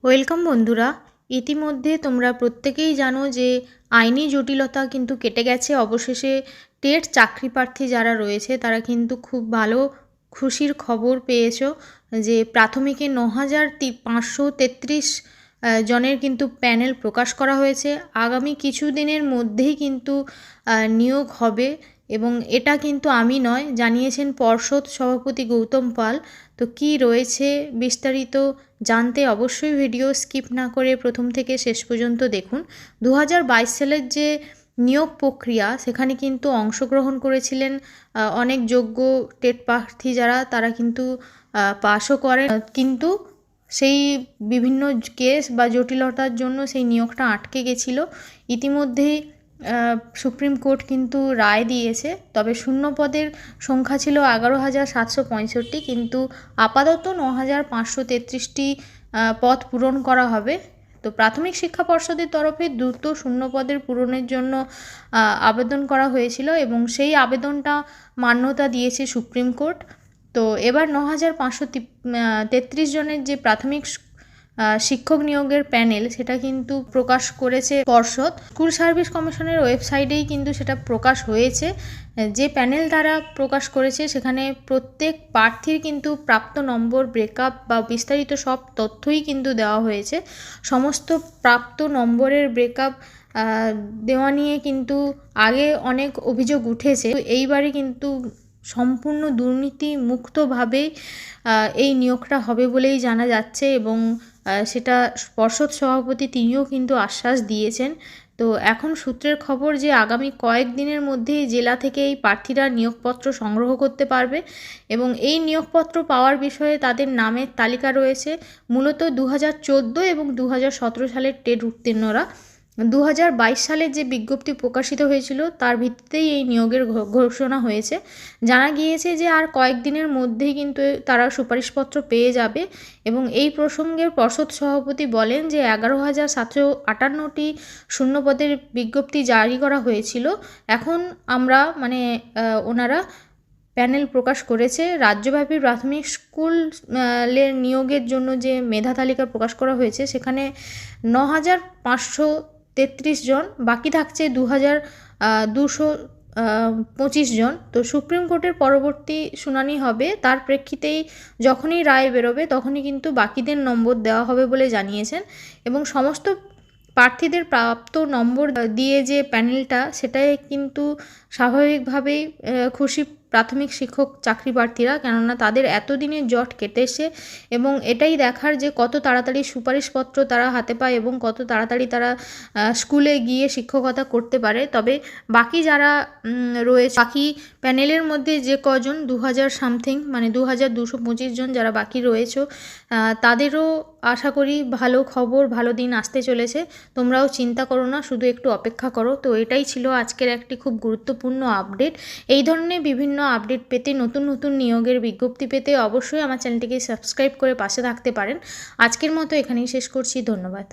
Welcome বন্ধুরা। ইতিমধ্যে তোমরা প্রত্যেকেই জানো যে আইনি জটিলতা কিন্তু কেটে গেছে। অবশেষে টেট চাকরি প্রার্থী যারা রয়েছে তারা কিন্তু খুব ভালো খুশির খবর পেয়েছো যে প্রাথমিকে ৯,৫৩৩ জনের কিন্তু প্যানেল প্রকাশ করা হয়েছে। আগামী কিছু দিনের মধ্যেই কিন্তু নিয়োগ হবে এবং এটা কিন্তু আমি নয়, জানিয়েছেন পর্ষদ সভাপতি গৌতম পাল। তো কি রয়েছে বিস্তারিত জানতে অবশ্যই ভিডিও স্কিপ না করে প্রথম থেকে শেষ পর্যন্ত দেখুন। ২০২২ সালের যে নিয়োগ প্রক্রিয়া সেখানে কিন্তু অংশগ্রহণ করেছিলেন অনেক যোগ্য টেট প্রার্থী যারা, তারা কিন্তু পাশও করেন, কিন্তু সেই বিভিন্ন কেস বা জটিলতার জন্য সেই নিয়োগটা আটকে গেছিল। ইতিমধ্যেই সুপ্রিম কোর্ট কিন্তু রায় দিয়েছে, তবে শূন্য পদের সংখ্যা ছিল ১১,৭৬৫, কিন্তু আপাতত ৯,৫৩৩টি পদ পূরণ করা হবে। তো প্রাথমিক শিক্ষা পর্ষদের তরফে দ্রুত শূন্য পদের পূরণের জন্য আবেদন করা হয়েছিল এবং সেই আবেদনটা মান্যতা দিয়েছে সুপ্রিম কোর্ট। তো এবার ৯,৫৩৩ জনের যে প্রাথমিক শিক্ষক নিয়োগের প্যানেল সেটা কিন্তু প্রকাশ করেছে পর্ষদ। স্কুল সার্ভিস কমিশনের ওয়েবসাইটেই কিন্তু সেটা প্রকাশ হয়েছে। যে প্যানেল তারা প্রকাশ করেছে সেখানে প্রত্যেক প্রার্থীর কিন্তু প্রাপ্ত নম্বর, ব্রেকআপ বা বিস্তারিত সব তথ্যই কিন্তু দেওয়া হয়েছে। সমস্ত প্রাপ্ত নম্বরের ব্রেকআপ দেওয়া নিয়ে কিন্তু আগে অনেক অভিযোগ উঠেছে, এইবারে কিন্তু সম্পূর্ণ দুর্নীতি মুক্তভাবে এই নিয়োগটা হবে বলেই জানা যাচ্ছে এবং সেটা পর্ষদ সভাপতি তিনিও কিন্তু আশ্বাস দিয়েছেন। তো এখন সূত্রের খবর যে আগামী কয়েকদিনের মধ্যেই জেলা থেকে এই প্রার্থীরা নিয়োগপত্র সংগ্রহ করতে পারবে এবং এই নিয়োগপত্র পাওয়ার বিষয়ে তাদের নামের তালিকা রয়েছে মূলত 2014 এবং 2017 সালের টেট উত্তীর্ণরা। 2022 সালে যে বিজ্ঞপ্তি প্রকাশিত হয়েছিল তার ভিত্তিতেই এই নিয়োগের ঘোষণা হয়েছে। জানা গিয়েছে যে আর কয়েকদিনের মধ্যেই কিন্তু তারা সুপারিশপত্র পেয়ে যাবে এবং এই প্রসঙ্গে পর্ষদ সভাপতি বলেন যে 11,758টি শূন্যপদের বিজ্ঞপ্তি জারি করা হয়েছিল। এখন আমরা ওনারা প্যানেল প্রকাশ করেছে। রাজ্যব্যাপী প্রাথমিক স্কুলের নিয়োগের জন্য যে মেধা তালিকা প্রকাশ করা হয়েছে সেখানে 9,533 জন, বাকি থাকছে 2,225 জন। তো সুপ্রিম কোর্টের পরবর্তী শুনানি হবে, তার প্রেক্ষিতেই যখনই রায় বেরোবে তখনই কিন্তু বাকিদের নম্বর দেওয়া হবে বলে জানিয়েছেন এবং সমস্ত প্রার্থীদের প্রাপ্ত নম্বর দিয়ে যে প্যানেলটা সেটাই কিন্তু স্বাভাবিকভাবেই খুশি প্রাথমিক শিক্ষক চাকরি প্রার্থীরা, কেননা তাদের এতদিনের জট কেটেছে এবং এটাই দেখার যে কত তাড়াতাড়ি সুপারিশপত্র তারা হাতে পায় এবং কত তাড়াতাড়ি তারা স্কুলে গিয়ে শিক্ষকতা করতে পারে। তবে বাকি যারা রয়েছে, বাকি প্যানেলের মধ্যে যে কজন 2,000 সামথিং 2,225 জন যারা বাকি রয়েছে, তাদেরও আশা করি ভালো খবর, ভালো দিন আসতে চলেছে। তোমরাও চিন্তা করো না, শুধু একটু অপেক্ষা করো। তো এটাই ছিল আজকের একটি খুব গুরুত্বপূর্ণ আপডেট। এই ধরনের বিভিন্ন আপডেট পেতে, নতুন নতুন নিয়োগের বিজ্ঞপ্তি পেতে অবশ্যই আমার চ্যানেলটিকে সাবস্ক্রাইব করে পাশে থাকতে পারেন। আজকের মতো এখানেই শেষ করছি। ধন্যবাদ।